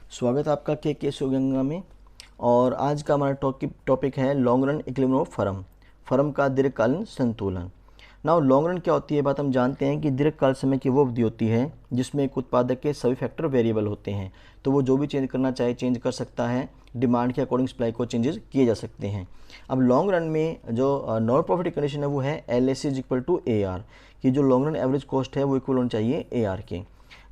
स्वागत है आपका के शिवगंगा में। और आज का हमारा टॉपिक है long run equilibrium of firm का दीर्घकालीन संतुलन। नाउ लॉन्ग रन क्या होती है, बात हम जानते हैं कि दीर्घकाल समय की वो अवधि होती है जिसमें एक उत्पादक के सभी फैक्टर वेरिएबल होते हैं, तो वो जो भी चेंज करना चाहे चेंज कर सकता है। डिमांड के अकॉर्डिंग सप्लाई को चेंजेस किए जा सकते हैं। अब लॉन्ग रन में जो नॉन प्रॉफिट कंडीशन है वो है LAC is equal to AR, कि जो लॉन्ग रन एवरेज कॉस्ट है वो इक्वल होना चाहिए AR के।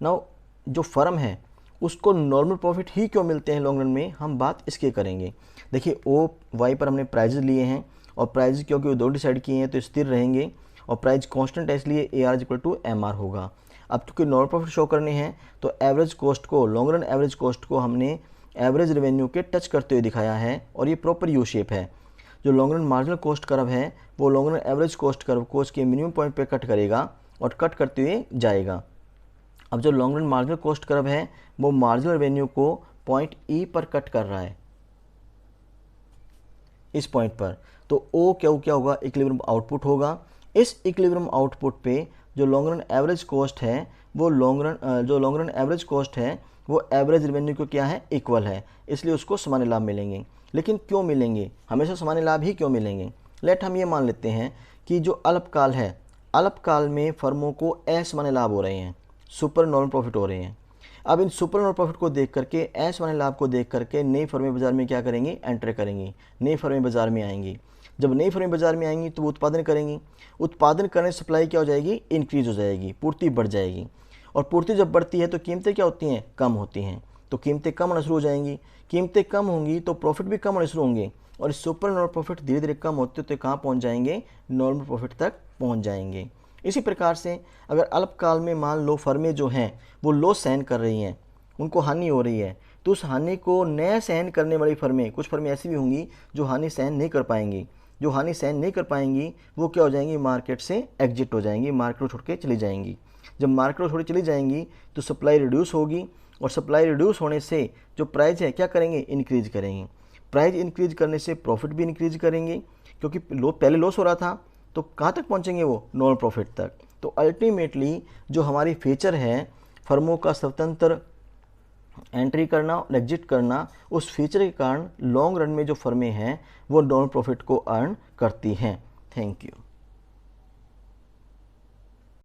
नाउ जो फर्म है उसको नॉर्मल प्रॉफिट ही क्यों मिलते हैं लॉन्ग रन में, हम बात इसके करेंगे। देखिए OY पर हमने प्राइजेज लिए हैं और प्राइजेज क्योंकि वो दो डिसाइड किए हैं तो स्थिर रहेंगे और प्राइस कांस्टेंट है, इसलिए AR इक्वल टू MR होगा। अब क्योंकि नॉर्मल प्रॉफिट शो करने हैं तो एवरेज कॉस्ट को, लॉन्ग रन एवरेज कॉस्ट को हमने एवरेज रेवेन्यू के टच करते हुए दिखाया है और ये प्रॉपर यू शेप है। जो long run marginal cost curve है वो long run average cost curve को उसके मिनिमम पॉइंट पे कट करेगा और कट करते हुए जाएगा। अब जो long run marginal cost curve है वो मार्जिनल रेवेन्यू को पॉइंट E पर कट कर रहा है, इस पॉइंट पर। तो O क्या होगा, इक्विलिब्रियम आउटपुट होगा। इस इक्विलिब्रियम आउटपुट पे जो लॉन्ग रन एवरेज कॉस्ट है वो लॉन्ग रन एवरेज कॉस्ट है वो एवरेज रेवेन्यू को क्या है, इक्वल है, इसलिए उसको सामान्य लाभ मिलेंगे। लेकिन क्यों मिलेंगे, हमेशा सामान्य लाभ ही क्यों मिलेंगे। लेट हम ये मान लेते हैं कि जो अल्पकाल है, अल्पकाल में फर्मों को असामान्य लाभ हो रहे हैं, सुपर नॉर्मल प्रॉफिट हो रहे हैं। अब इन सुपर नॉर्मल प्रॉफिट को देख करके, असामान्य लाभ को देख करके नई फर्में बाजार में क्या करेंगी, एंटर करेंगी, नई फर्में बाजार में आएंगी। जब नई फर्में बाजार में आएंगी तो वो उत्पादन करेंगी, उत्पादन करने से सप्लाई क्या हो जाएगी, इंक्रीज हो जाएगी, पूर्ति बढ़ जाएगी। और पूर्ति जब बढ़ती है तो कीमतें क्या होती हैं, कम होती हैं। तो कीमतें कम होना शुरू हो जाएंगी, कीमतें कम होंगी तो प्रॉफिट भी कम होने शुरू होंगे और इस सुपर नॉर्मल प्रॉफिट धीरे धीरे कम होते तो कहाँ पहुँच जाएंगे, नॉर्मल प्रॉफिट तक पहुँच जाएंगे। इसी प्रकार से अगर अल्पकाल में मान लो फर्में जो हैं वो लॉस सहन कर रही हैं, उनको हानि हो रही है, तो उस हानि को नया सहन करने वाली फर्में, कुछ फर्में ऐसी भी होंगी जो हानि सहन नहीं कर पाएंगी। जो हानि सहन नहीं कर पाएंगी वो क्या हो जाएंगी, मार्केट से एग्जिट हो जाएंगी, मार्केट को छोड़ के चली जाएंगी। जब मार्केट को छोड़ चली जाएंगी तो सप्लाई रिड्यूस होगी और सप्लाई रिड्यूस होने से जो प्राइस है क्या करेंगे, इंक्रीज करेंगे। प्राइस इंक्रीज करने से प्रॉफिट भी इंक्रीज करेंगे, क्योंकि पहले लॉस हो रहा था तो कहाँ तक पहुँचेंगे, वो नॉर्मल प्रॉफिट तक। तो अल्टीमेटली जो हमारी फीचर है फर्मों का स्वतंत्र एंट्री करना और एग्जिट करना, उस फीचर के कारण लॉन्ग रन में जो फर्में हैं वो नॉर्मल प्रॉफिट को अर्न करती हैं। Thank you.